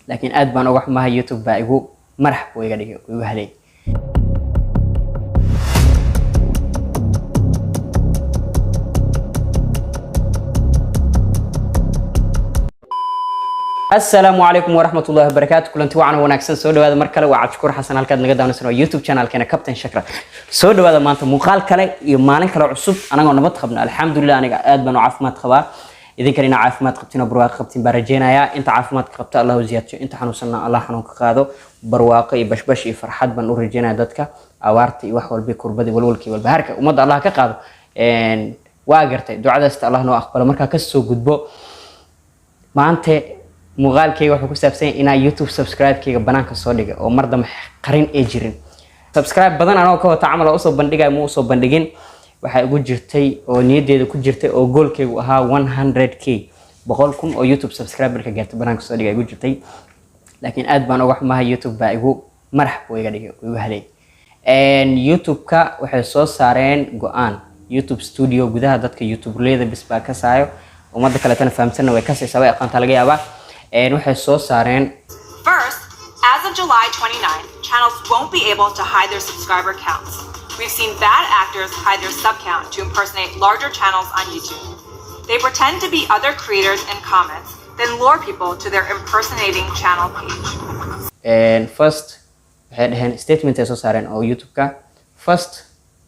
laakiin aad baan uga xumahay YouTube baa igu marxab oo iga dhigay igu halay. السلام عليكم ورحمة الله وبركاته. كلنتي وعنا وناكسن سودو هذا مركله وعبشكور حسن هالكاد نقدر نسوي يوتيوب channel كنا كابتن شكرا سودو هذا ما أنت مقال كله يمالن كله عصب أنا قلنا بتخبنا الحمد لله أنا قاعد بنو عافمات خبا إذا كنا عافمات خبتنا برواق خبتين برجينا يا أنت عافمات خبت الله وزيادته أنت حنوصلنا الله حنوك قاده برواقي بش فرحات بنو رجينا دتك أوارتي وحول بكور بدي والولكي والبهركة ومضى الله كقاده إن واجرت دعاء است الله نو أقبل مركا كسو جدبو ما أنت muuqaalkayga wuxuu ku saabsan yahay inaa YouTube subscribe-kayga banaanka soo dhigo oo mar dambe qarin ee jirin subscribe badan anoo ka wata camal oo soo bandhigay ma soo bandhigin waxa ugu jirtay oo niyadeeda ku jirtay oo goolkaygu ahaa 100k 100,000 oo YouTube subscriber-ka gaartay banaanka soo dhigay ugu jirtay laakiin aad baan uga xumahay YouTube baa igu marxab oo iga dhigay igu halay YouTube-ka waxay soo saareen go'aan YouTube Studio gudaha dadka YouTube-leeda bisbaa ka saayo umada kale tan fahamsan way ka saysaa way aqoonta laga yaabaa waxay soo saareen First, as of July 29, channels won't be able to hide their subscriber counts. We've seen bad actors hide their sub count to impersonate larger channels on YouTube. They pretend to be other creators in comments, then lure people to their impersonating channel page. And first, waxay dhaheen statement ay soo saareen oo YouTube-ka first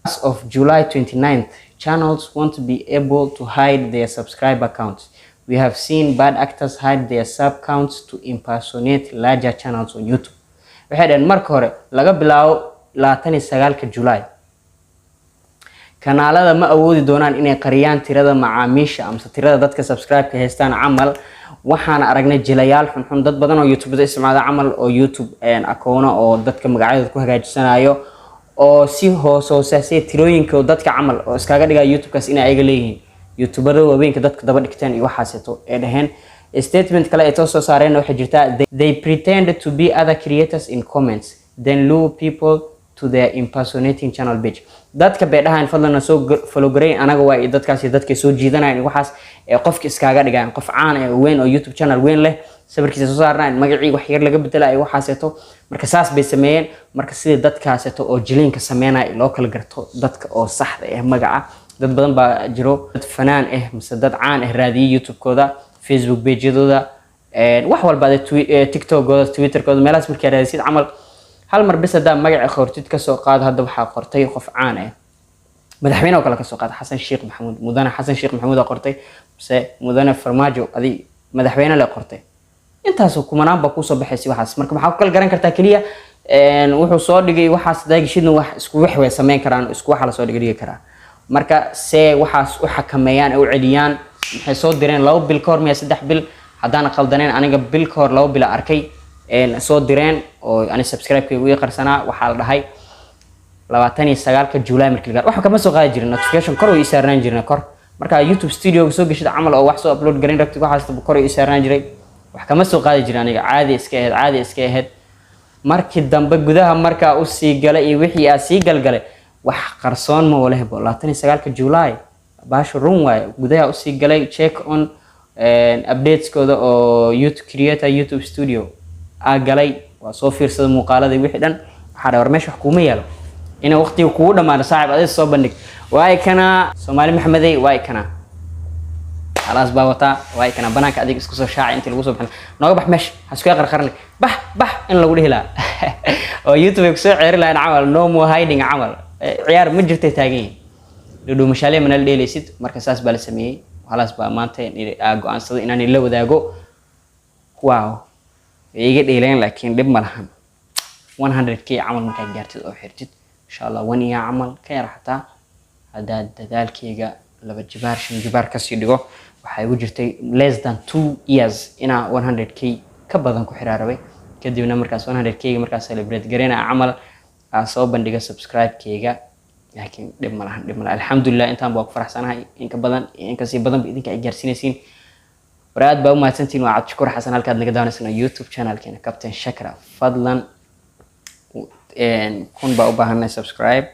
as of July 29th, channels won't be able to hide their subscriber counts. We have seen bad actors hide their sub counts to impersonate larger channels on YouTube. waxay dhaheen marka hore laga bilaabo 29ka July kanaalada ma awoodi doonaan inay qariyaan tirada macaamiisha ama tirada dadka subscribe-ka haystaan camal waxaan aragnay jilayaal xun dad badan oo YouTube-da isticmaala camal oo YouTube akoona oo dadka magacyadooda ku hagaajisanayo oo si hoosaasay tirooyinka dadka camal oo iskaga dhiga YouTube-kaas inay ayaga leeyihiin YouTuberada waaweynka dadka daba dhigtaan iyo waxaaseeto ee dhaheen statement kale ay soo saareen waxa jirta they pretend to be other creators in comments then lure people to their impersonating channel page dadka bay dhahaan fadlan soo follow gareey anaga waa dadkaas dadka soo jiidanayaan waxaas ee qofka iskaga dhigaan qof caan ah oo weyn oo YouTube channel weyn leh sawirkiisa soo saarnaan magacii wax yar laga bedelay waxaaseeto marka saas bay sameeyeen marka sida dadkaaseeto oo jilinka sameynay loo kala garto dadka oo saxda ah magaca dad badan baa jiro dad fanaan ah mise dad caan ah raadiyay YouTube-kooda Facebook page-yadooda wax walba TikTok-gooda Twitter-kooda meelahaas markay raadiyay camal hal mar bis hadaa magaca qortid ka soo qaad hadda waxa qortay qof caan ah madaxweyne oo kale ka soo qaad Xasan Sheikh Maxamuud mudane Xasan Sheikh Maxamuud qortay mise mudane Farmaajo adi madaxweyne la qortay intaas kumanaan ba ku soo baxaysay waxaas marka maxaa ku kala garan kartaa kaliya wuxuu soo dhigay waxaas daagishidna wax isku wax way sameyn karaan isku wax la soo dhigi karaa marka see waxaas u xakameeyaan oo celiyaan maxay soo direen 2 bil ka hor miya 3 bil hadaan qaldaneen aniga bil ka hor 2 bil arkay soo direen oo ani subscribe-kaygu ii qarsanaa waxa la dhahay 29ka July markii la waxa kama soo qaadi jirin notification kor oo ii saarnaan jirnaa kor marka YouTube Studio soo gashada camal oo wax soo upload garin rabtid waxaas kor oo ii saarnaan jiray wax kama soo qaadi jirin aniga caadi iska ahayd markii dambe gudaha marka uu sii galay iyo wixii aa sii galgalay wax qarsoon ma walaah 29ka July baasho run way gudaha u sii galay check on updates-kooda oo YouTube Studio galay waa soo fiirsada muuqaalada wixii dhan waxa dhawr meesha wax kuma yeelo in waqtiga kugu dhamaado saaxiib adeeg soo bandhig waay kana Soomaali Maxamedey waay kana خلاص باوتا واي كنا بناك أديك اسكو شاعي أنت اللي وصل نوع بح مش هسكوا قرقرني بح إن لو لا أو يوتيوب يكسر عير لين عمل نومو هايدين عمل عيار مجرد تاجين لو مشالي من الليل يسيد مركز أسبال سميه خلاص بقى ما أنت أجو أنصد إن أنا اللي وده أجو واو يجي ديلين لكن لب ملهم 100k عمل ممكن جرت أو حرتت إن شاء الله وني عمل كي رحتا هذا ذلك يجا لما جبار كسي دقو waxay ugu jirtay less than 2 years ina 100k ka badan ku xiraaraway kadibna markaas 100k markaas celebrate gareena amal soo bandhiga subscribe-kayga laakiin dib ma lahan alxamdulillah intaan baa ku faraxsanahay in ka badan in ka sii badan idinka ay gaarsiinaysiin waraad baa u mahadsantiin waa Cabdi Shukuur Xasan halkaad naga daawanaysan YouTube channel-keena Captain Shakra fadlan kun baa u baahanay subscribe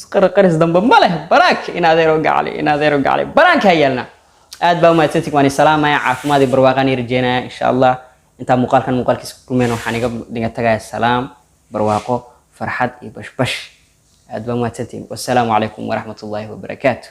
qaris damba ma leh baraak in adeero gacali baraanka yaalna aad baa ma tantig waan salaamaya caafimaad iyo barwaaqan irjeena insha Allah inta muuqaalkiisa kulmeen waxaan iga dhiga tagay salaam barwaaqo farxad iyo bashbash aad baa ma tantig wassalaamu calaykum wa rahmatullahi wa barakaatuh